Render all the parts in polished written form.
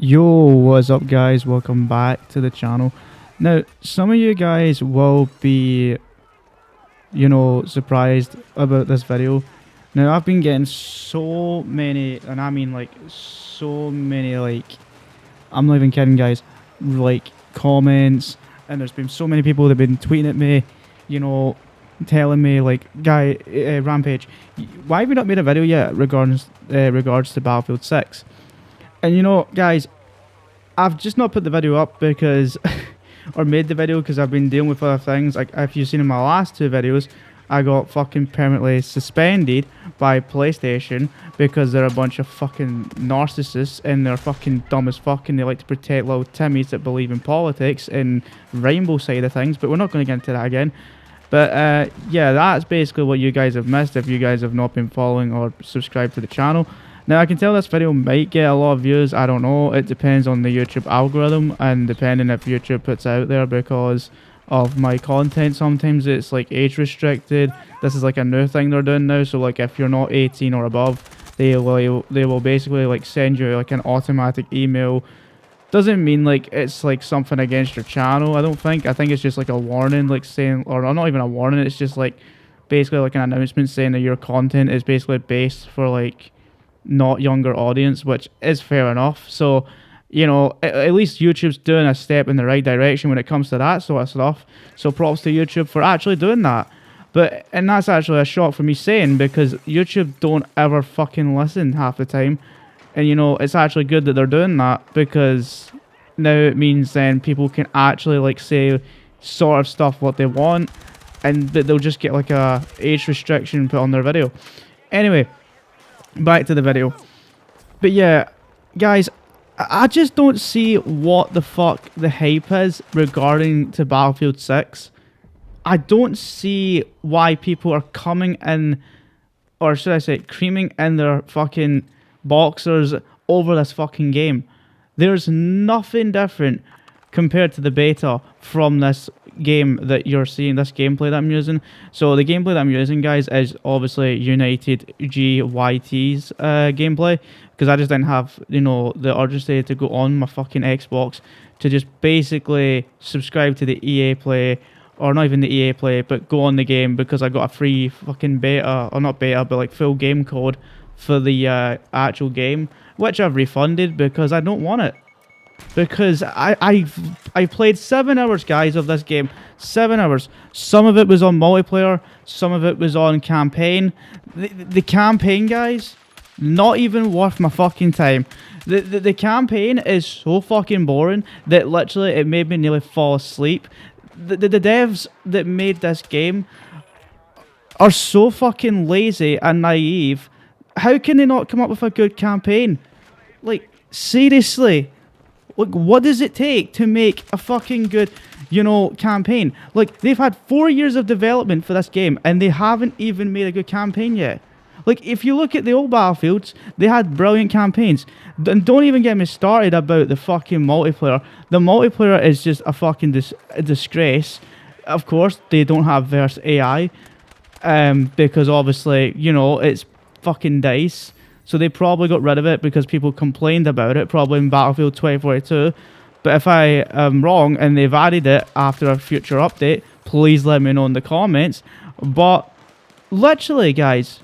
Yo, what's up guys? Welcome back to the channel. Now, some of you guys will be, surprised about this video. Now, I've been getting so many, and I mean like so many, I'm not even kidding guys, like comments, and there's been so many people that have been tweeting at me, telling me like, Rampage, why have you not made a video yet regards to Battlefield 6? And guys, I've just not put the video up because, or made the video because I've been dealing with other things. Like, if you've seen in my last two videos, I got fucking permanently suspended by PlayStation because they're a bunch of fucking narcissists and they're fucking dumb as fuck and they like to protect little Timmies that believe in politics and rainbow side of things, but we're not going to get into that again. But yeah, that's basically what you guys have missed if you guys have not been following or subscribed to the channel. Now, I can tell this video might get a lot of views, I don't know, it depends on the YouTube algorithm and depending if YouTube puts out there because of my content. Sometimes it's like age restricted. This is like a new thing they're doing now, so like if you're not 18 or above, they will basically like send you like an automatic email. Doesn't mean like it's like something against your channel, I don't think. I think it's just like a warning, like saying, or not even a warning, it's just like basically like an announcement saying that your content is basically based for like not younger audience, which is fair enough. So, at least YouTube's doing a step in the right direction when it comes to that sort of stuff. So props to YouTube for actually doing that. And that's actually a shock for me saying, because YouTube don't ever fucking listen half the time. And it's actually good that they're doing that, because now it means then people can actually like say sort of stuff what they want, and that they'll just get like a age restriction put on their video. Anyway, back to the video. But yeah, guys, I just don't see what the fuck the hype is regarding to Battlefield 6. I don't see why people are coming in, or should I say creaming in their fucking boxers over this fucking game. There's nothing different compared to the beta from this game that you're seeing, this gameplay that I'm using. So the gameplay that I'm using, guys, is obviously United GYT's gameplay, because I just didn't have, the urgency to go on my fucking Xbox to just basically subscribe to the EA Play, or not even the EA Play, but go on the game, because I got a free fucking beta, or not beta, but like full game code for the actual game, which I've refunded because I don't want it. Because I played 7 hours, guys, of this game. 7 hours. Some of it was on multiplayer. Some of it was on campaign. The campaign, guys, not even worth my fucking time. The campaign is so fucking boring that literally it made me nearly fall asleep. The devs that made this game are so fucking lazy and naive. How can they not come up with a good campaign? Like, seriously. Like, what does it take to make a fucking good, campaign? Like, they've had 4 years of development for this game, and they haven't even made a good campaign yet. Like, if you look at the old Battlefields, they had brilliant campaigns. And don't even get me started about the fucking multiplayer. The multiplayer is just a fucking disgrace. Of course, they don't have Verse AI, because obviously, it's fucking DICE. So they probably got rid of it because people complained about it, probably in Battlefield 2042. But if I am wrong and they've added it after a future update, please let me know in the comments. But literally, guys,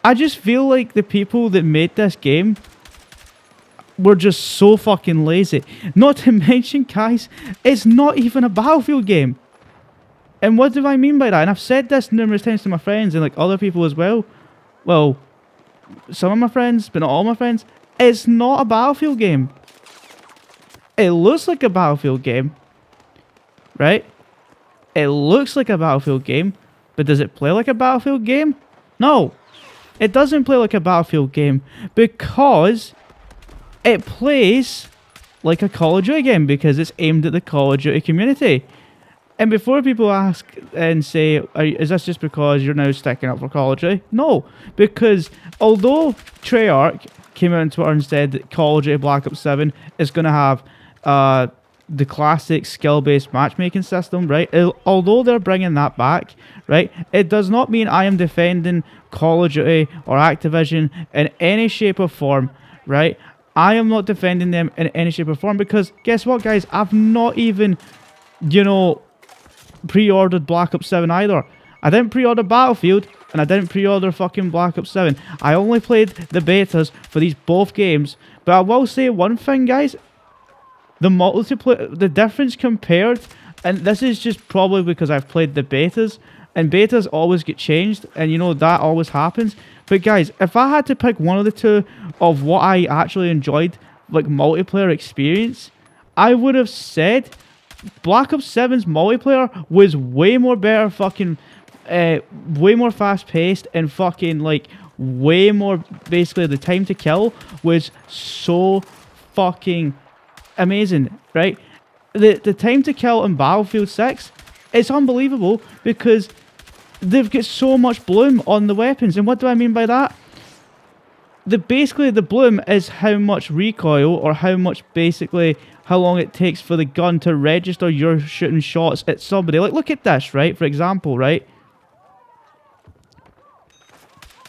I just feel like the people that made this game were just so fucking lazy. Not to mention, guys, it's not even a Battlefield game. And what do I mean by that? And I've said this numerous times to my friends and like other people as well. Well, some of my friends, but not all my friends, it's not a Battlefield game. It looks like a Battlefield game, right? It looks like a Battlefield game, but does it play like a Battlefield game? No, it doesn't play like a Battlefield game, because it plays like a Call of Duty game, because it's aimed at the Call of Duty community. And before people ask and say, is this just because you're now sticking up for Call of Duty? No, because although Treyarch came out on Twitter and said that Call of Duty Black Ops 7 is going to have the classic skill-based matchmaking system, right? Although they're bringing that back, right, it does not mean I am defending Call of Duty or Activision in any shape or form, right? I am not defending them in any shape or form because guess what, guys? I've not even, you know, pre-ordered Black Ops 7 either. I didn't pre-order Battlefield and I didn't pre-order fucking Black Ops 7. I only played the betas for these both games. But I will say one thing, guys. The multiplayer, the difference compared, and this is just probably because I've played the betas, and betas always get changed, and you know, that always happens. But guys, if I had to pick one of the two of what I actually enjoyed, like multiplayer experience, I would have said Black Ops 7's multiplayer was way more better, fucking, way more fast paced, and fucking like way more. Basically, the time to kill was so fucking amazing, right? The time to kill in Battlefield 6, it's unbelievable because they've got so much bloom on the weapons. And what do I mean by that? Basically the bloom is how much recoil, or how much, basically how long it takes for the gun to register you're shooting shots at somebody. Like, look at this, right? For example, right?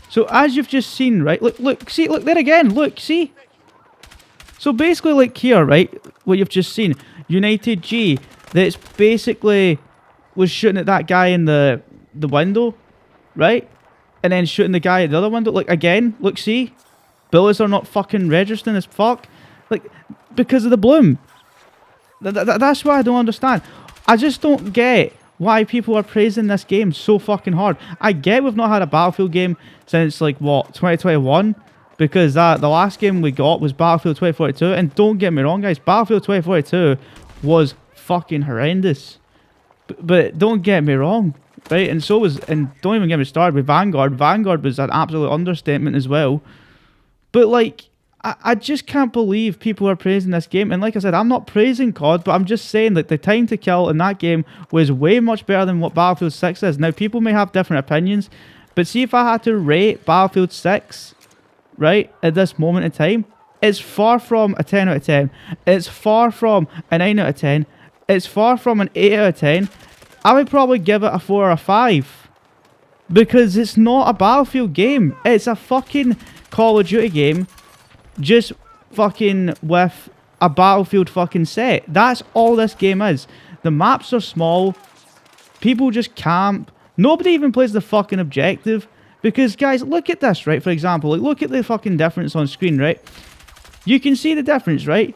So as you've just seen, right? Look, see, look there again. Look, see? So basically, like here, right? What you've just seen, United G, that's basically was shooting at that guy in the window, right? And then shooting the guy at the other window. Like, again, look, see? Bullets are not fucking registering as fuck. Like, because of the bloom. That's why I don't understand. I just don't get why people are praising this game so fucking hard. I get we've not had a Battlefield game since, like, what, 2021? Because the last game we got was Battlefield 2042. And don't get me wrong, guys, Battlefield 2042 was fucking horrendous. But don't get me wrong, right? And so was, and don't even get me started with Vanguard. Vanguard was an absolute understatement as well. But like, I just can't believe people are praising this game. And like I said, I'm not praising COD, but I'm just saying that the time to kill in that game was way much better than what Battlefield 6 is. Now, people may have different opinions, but see, if I had to rate Battlefield 6, right, at this moment in time, it's far from a 10 out of 10. It's far from a 9 out of 10. It's far from an 8 out of 10. I would probably give it a 4 or a 5. Because it's not a Battlefield game. It's a fucking Call of Duty game. Just fucking with a Battlefield fucking set. That's all this game is. The maps are small. People just camp. Nobody even plays the fucking objective. Because, guys, look at this, right? For example, like, look at the fucking difference on screen, right? You can see the difference, right?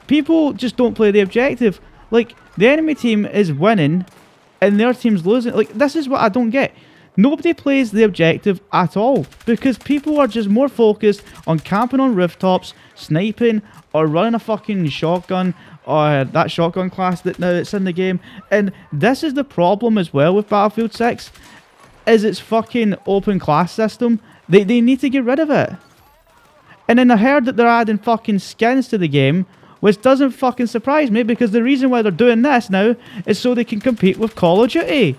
People just don't play the objective. Like, the enemy team is winning and their team's losing. Like, this is what I don't get. Nobody plays the objective at all because people are just more focused on camping on rooftops, sniping, or running a fucking shotgun, or that shotgun class that now it's in the game. And this is the problem as well with Battlefield 6, is its fucking open class system. They need to get rid of it. And then I heard that they're adding fucking skins to the game, which doesn't fucking surprise me because the reason why they're doing this now is so they can compete with Call of Duty.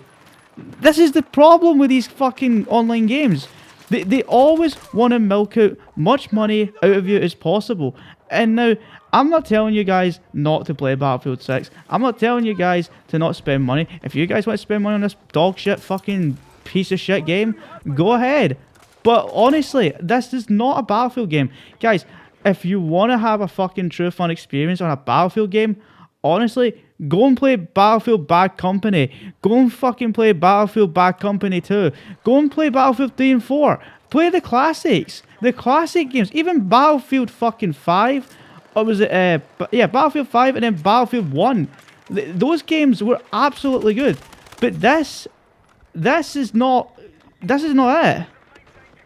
This is the problem with these fucking online games. They always want to milk out much money out of you as possible. And now, I'm not telling you guys not to play Battlefield 6. I'm not telling you guys to not spend money. If you guys want to spend money on this dog shit fucking piece of shit game, go ahead. But honestly, this is not a Battlefield game. Guys, if you want to have a fucking true fun experience on a Battlefield game, honestly, go and play Battlefield Bad Company. Go and fucking play Battlefield Bad Company 2. Go and play Battlefield 3 and 4. Play the classics. The classic games. Even Battlefield fucking 5. Or was it, yeah, Battlefield 5 and then Battlefield 1. Those games were absolutely good. But this is not it.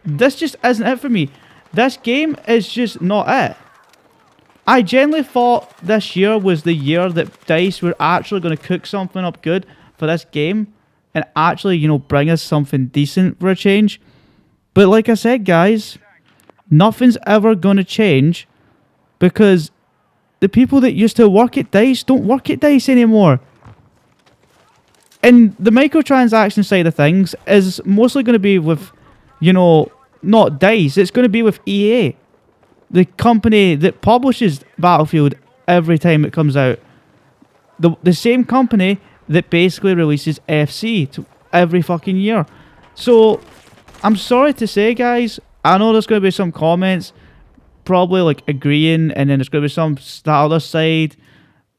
This just isn't it for me. This game is just not it. I genuinely thought this year was the year that DICE were actually going to cook something up good for this game and actually, you know, bring us something decent for a change. But like I said, guys, nothing's ever going to change because the people that used to work at DICE don't work at DICE anymore. And the microtransaction side of things is mostly going to be with, you know, not DICE. It's going to be with EA. The company that publishes Battlefield every time it comes out. The same company that basically releases FC every fucking year. So, I'm sorry to say, guys, I know there's going to be some comments, probably like agreeing, and then there's going to be some that other side.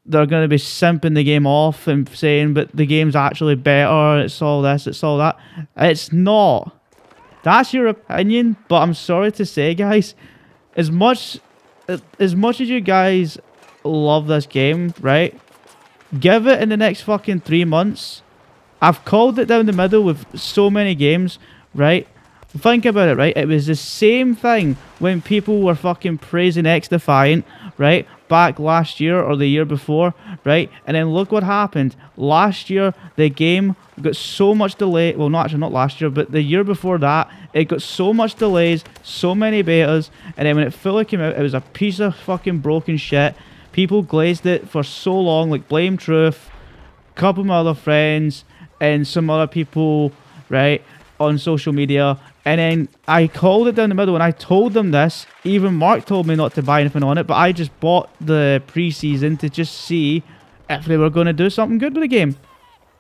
They're going to be simping the game off and saying, but the game's actually better. It's all this. It's all that. It's not. That's your opinion, but I'm sorry to say, guys, as much as you guys love this game, right? Give it in the next fucking 3 months. I've called it down the middle with so many games, right? Think about it, right? It was the same thing when people were fucking praising XDefiant, right? Back last year or the year before, right? And then look what happened. Last year, the game got so much delay. Well, not last year, but the year before that, it got so much delays, so many betas. And then when it fully came out, it was a piece of fucking broken shit. People glazed it for so long, like Blame Truth, a couple of my other friends, and some other people, right, on social media. And then I called it down the middle and I told them this. Even Mark told me not to buy anything on it, but I just bought the pre-season to just see if they were going to do something good with the game.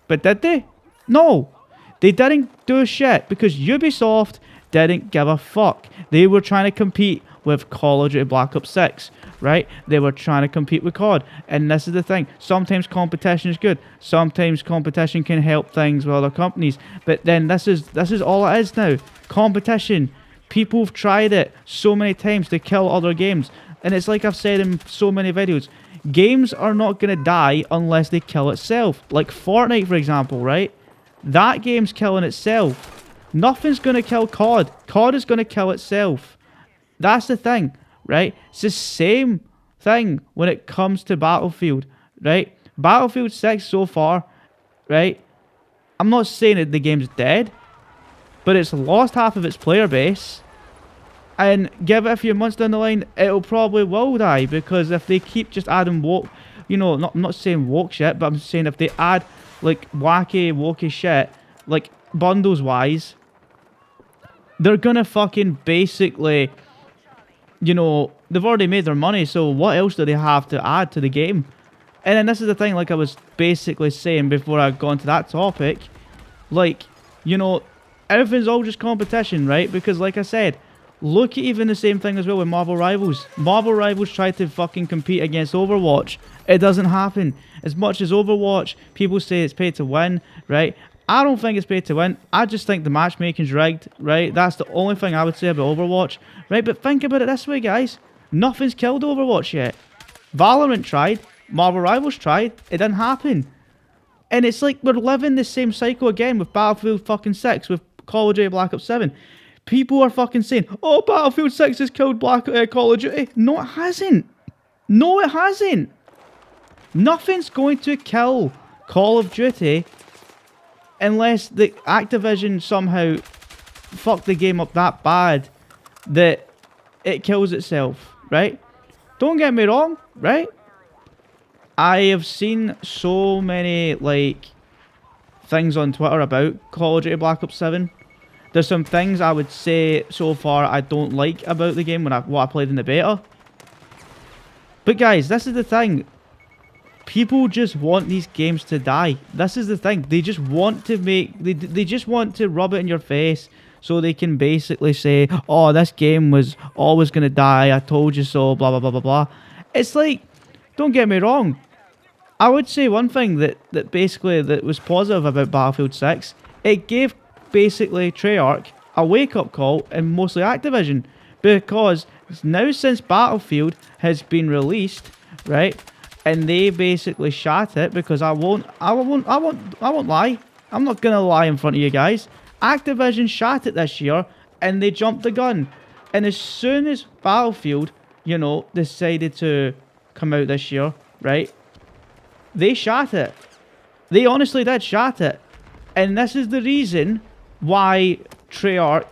But did they? No. They didn't do shit because Ubisoft didn't give a fuck. They were trying to compete with Call of Duty Black Ops 6, right? They were trying to compete with COD. And this is the thing. Sometimes competition is good. Sometimes competition can help things with other companies. But then this is all it is now. Competition. People have tried it so many times to kill other games. And it's like I've said in so many videos. Games are not going to die unless they kill itself. Like Fortnite, for example, right? That game's killing itself. Nothing's going to kill COD. COD is going to kill itself. That's the thing, right? It's the same thing when it comes to Battlefield, right? Battlefield 6 so far, right? I'm not saying that the game's dead, but it's lost half of its player base. And give it a few months down the line, it'll probably will die, because if they keep just adding woke, you know, I'm not saying woke shit, but I'm saying if they add like wacky, wokey shit, like bundles wise, they're gonna fucking basically, you know, they've already made their money, so what else do they have to add to the game? And then this is the thing, like I was basically saying before I got into that topic, like, you know, everything's all just competition, right? Because like I said, look at even the same thing as well with Marvel Rivals. Marvel Rivals tried to fucking compete against Overwatch. It doesn't happen. As much as Overwatch, people say it's paid to win, right? I don't think it's paid to win. I just think the matchmaking's rigged, right? That's the only thing I would say about Overwatch, right? But think about it this way, guys. Nothing's killed Overwatch yet. Valorant tried. Marvel Rivals tried. It didn't happen. And it's like we're living the same cycle again with Battlefield fucking 6, with Call of Duty Black Ops 7. People are fucking saying, oh, Battlefield 6 has killed Call of Duty. No, it hasn't. No, it hasn't. Nothing's going to kill Call of Duty unless the Activision somehow fucked the game up that bad that it kills itself, right? Don't get me wrong, right? I have seen so many, like, things on Twitter about Call of Duty Black Ops 7. There's some things I would say so far I don't like about the game when what I played in the beta. But guys, this is the thing. People just want these games to die. This is the thing. They just want to make... They just want to rub it in your face so they can basically say, oh, this game was always going to die. I told you so, blah, blah, blah, blah, blah. It's like, don't get me wrong. I would say one thing that was positive about Battlefield 6. It gave basically Treyarch a wake-up call, and mostly Activision, because now since Battlefield has been released, right, and they basically shat it, because I won't lie. I'm not gonna lie in front of you guys. Activision shat it this year, and they jumped the gun. And as soon as Battlefield, you know, decided to come out this year, right, they shat it. They honestly did shat it. And this is the reason why Treyarch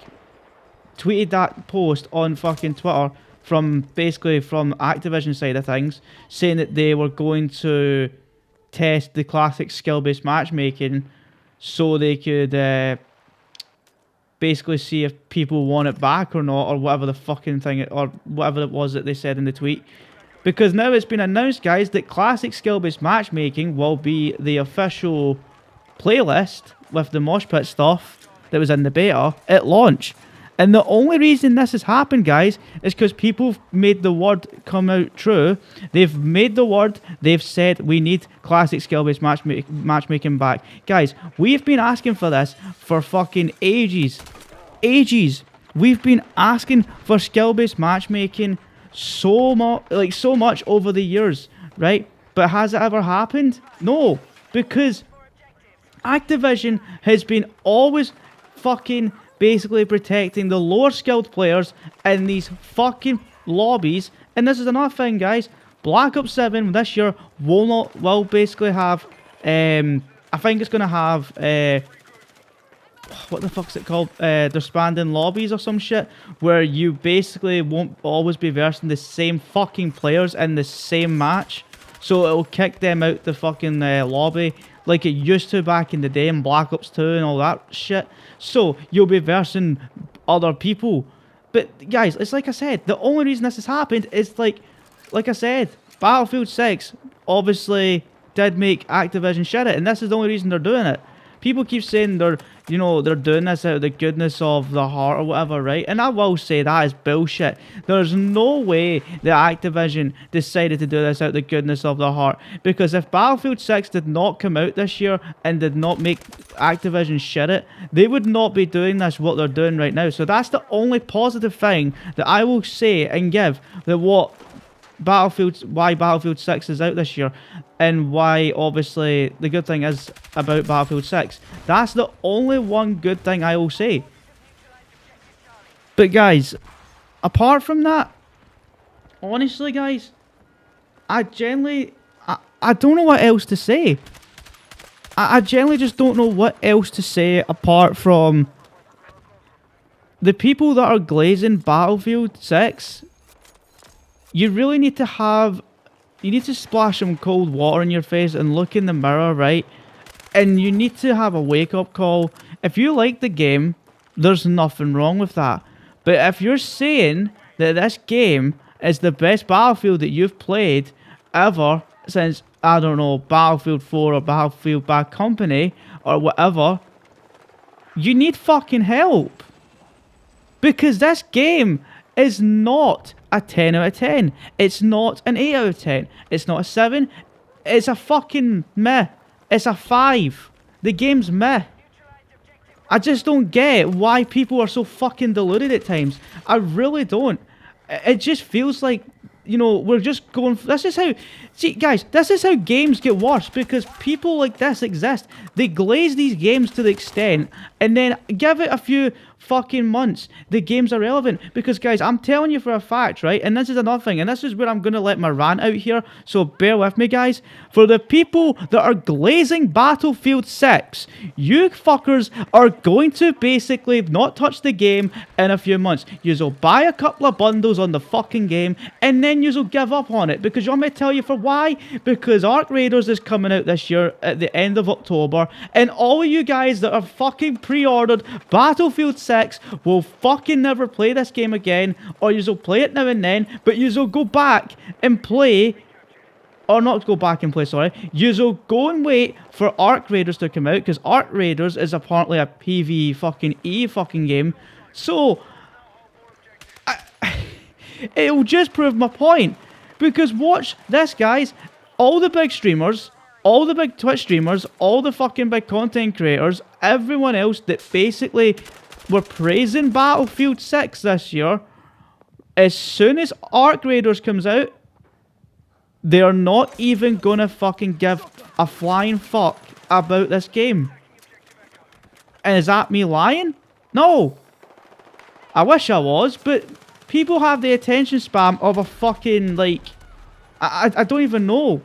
tweeted that post on fucking Twitter from Activision side of things, saying that they were going to test the classic skill-based matchmaking so they could basically see if people want it back or not, or whatever the fucking thing, or whatever it was that they said in the tweet. Because now it's been announced, guys, that classic skill-based matchmaking will be the official playlist with the mosh pit stuff that was in the beta at launch. And the only reason this has happened, guys, is because people have made the word come out true. They've made the word. They've said we need classic skill-based matchmaking back. Guys, we've been asking for this for fucking ages. Ages. We've been asking for skill-based matchmaking so much over the years, right? But has it ever happened? No, because Activision has been always fucking basically protecting the lower skilled players in these fucking lobbies. And this is another thing, guys. Black Ops 7 this year will basically have I think it's gonna have what the fuck's it called? Disbanding lobbies or some shit, where you basically won't always be versing the same fucking players in the same match. So it'll kick them out the fucking lobby like it used to back in the day in Black Ops 2 and all that shit. So you'll be versing other people. But guys, it's like I said, the only reason this has happened is like I said, Battlefield 6 obviously did make Activision shit it, and this is the only reason they're doing it. People keep saying they're doing this out of the goodness of the heart or whatever, right? And I will say that is bullshit. There's no way that Activision decided to do this out of the goodness of the heart. Because if Battlefield 6 did not come out this year and did not make Activision shit it, they would not be doing this, what they're doing right now. So that's the only positive thing that I will say and give that why Battlefield 6 is out this year, and why obviously the good thing is about Battlefield 6. That's the only one good thing I will say. But guys, apart from that, honestly guys, I don't know what else to say. I generally just don't know what else to say apart from the people that are glazing Battlefield 6. You really need to splash some cold water in your face and look in the mirror, right? And you need to have a wake-up call. If you like the game, there's nothing wrong with that. But if you're saying that this game is the best Battlefield that you've played ever since, I don't know, Battlefield 4 or Battlefield Bad Company or whatever, you need fucking help. Because this game is not a 10 out of 10. It's not an 8 out of 10. It's not a 7. It's a fucking meh. It's a 5. The game's meh. I just don't get why people are so fucking deluded at times. I really don't. It just feels like, we're just going... This is how... See, guys, this is how games get worse, because people like this exist. They glaze these games to the extent, and then give it a few fucking months, the games are relevant. Because, guys, I'm telling you for a fact, right? And this is another thing, and this is where I'm going to let my rant out here, so bear with me, guys. For the people that are glazing Battlefield 6, you fuckers are going to basically not touch the game in a few months. You'll buy a couple of bundles on the fucking game, and then you'll give up on it. Because you want me to tell you for why? Because Arc Raiders is coming out this year at the end of October, and all of you guys that are fucking pre-ordered Battlefield 6 will fucking never play this game again, or you'll play it now and then, but you'll go back and play, or not go back and play, sorry, you'll go and wait for Arc Raiders to come out, because Arc Raiders is apparently a PvE fucking fucking game. So it'll just prove my point, because watch this, guys. All the big streamers, all the big Twitch streamers, all the fucking big content creators, everyone else that basically were praising Battlefield 6 this year, as soon as Arc Raiders comes out, they're not even gonna fucking give a flying fuck about this game. And is that me lying? No. I wish I was, but people have the attention span of a fucking, like, I don't even know.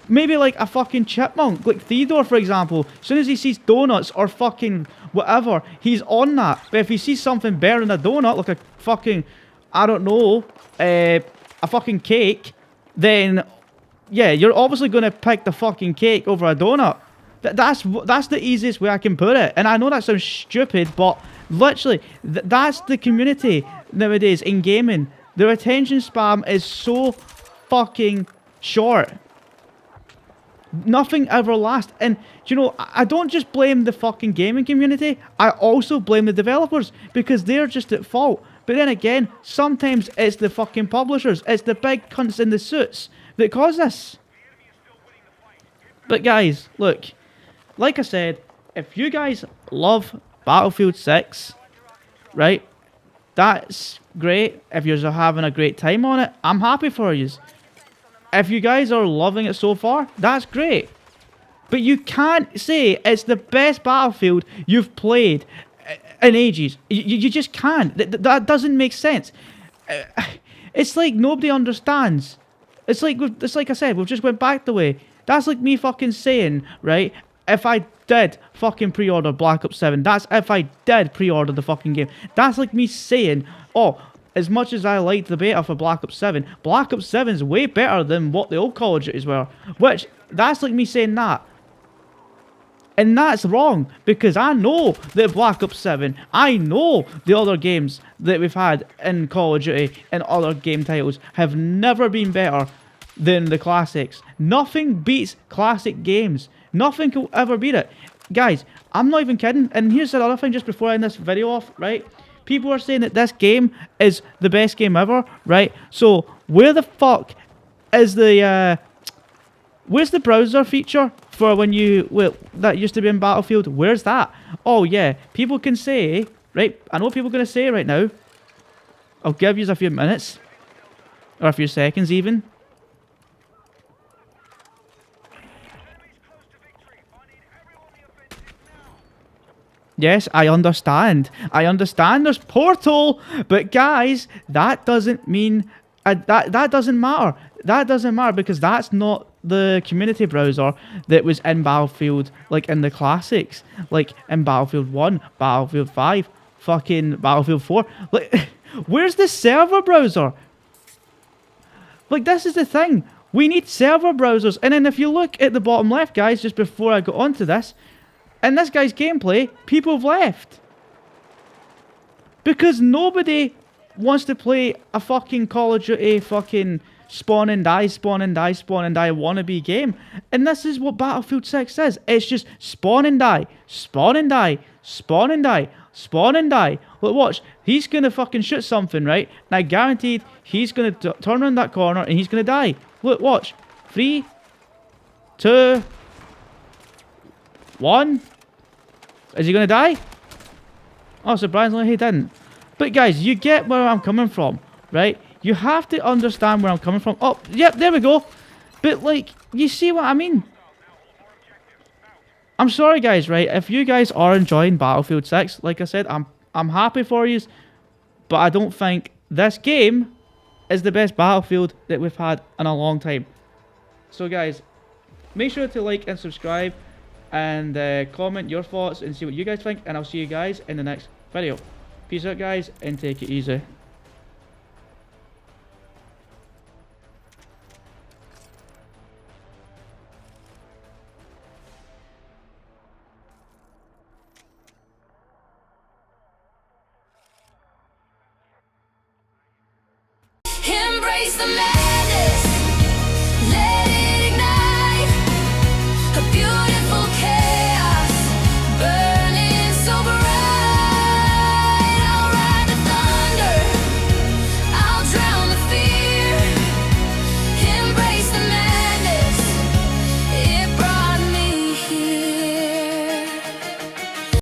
Maybe like a fucking chipmunk, like Theodore, for example. As soon as he sees donuts or fucking whatever, he's on that. But if he sees something better than a donut, like a fucking, I don't know, a fucking cake, then yeah, you're obviously going to pick the fucking cake over a donut. That's the easiest way I can put it. And I know that sounds stupid, but literally, that's the community nowadays in gaming. Their attention span is so fucking short. Nothing ever lasts. And, you know, I don't just blame the fucking gaming community. I also blame the developers because they're just at fault. But then again, sometimes it's the fucking publishers. It's the big cunts in the suits that cause this. But guys, look, like I said, if you guys love Battlefield 6, right, that's great. If you're having a great time on it, I'm happy for you. If you guys are loving it so far, that's great. But you can't say it's the best Battlefield you've played in ages. You just can't. That doesn't make sense. It's like nobody understands. It's like I said, we've just went back the way. That's like me fucking saying, right, if I did fucking pre-order Black Ops 7, that's if I did pre-order the fucking game. That's like me saying, oh, as much as I liked the beta for Black Ops 7, Black Ops 7 is way better than what the old Call of Duties were. Which, that's like me saying that. And that's wrong, because I know that Black Ops 7, I know the other games that we've had in Call of Duty and other game titles have never been better than the classics. Nothing beats classic games. Nothing can ever beat it. Guys, I'm not even kidding. And here's another thing just before I end this video off, right? People are saying that this game is the best game ever, right? So, where the fuck is the, where's the browser feature for when you, well, that used to be in Battlefield? Where's that? Oh, yeah. People can say, right? I know what people are going to say right now. I'll give you a few minutes. Or a few seconds, even. Yes, I understand. I understand there's Portal, but guys, that doesn't mean that doesn't matter. That doesn't matter because that's not the community browser that was in Battlefield, like in the classics, like in Battlefield 1, Battlefield 5, fucking Battlefield 4. Like, where's the server browser? Like, this is the thing. We need server browsers. And then if you look at the bottom left, guys, just before I go on to this, in this guy's gameplay, people have left. Because nobody wants to play a fucking Call of Duty fucking spawn and die, spawn and die, spawn and die wannabe game. And this is what Battlefield 6 is. It's just spawn and die, spawn and die, spawn and die, spawn and die. Look, watch. He's going to fucking shoot something, right? And I guaranteed he's going to turn around that corner and he's going to die. Look, watch. 3, 2, 1. Is he going to die? Oh, surprisingly, he didn't. But guys, you get where I'm coming from, right? You have to understand where I'm coming from. Oh, yep, there we go. But, like, you see what I mean? I'm sorry, guys, right? If you guys are enjoying Battlefield 6, like I said, I'm happy for you. But I don't think this game is the best Battlefield that we've had in a long time. So, guys, make sure to like and subscribe. And comment your thoughts and see what you guys think. And I'll see you guys in the next video. Peace out, guys, and take it easy.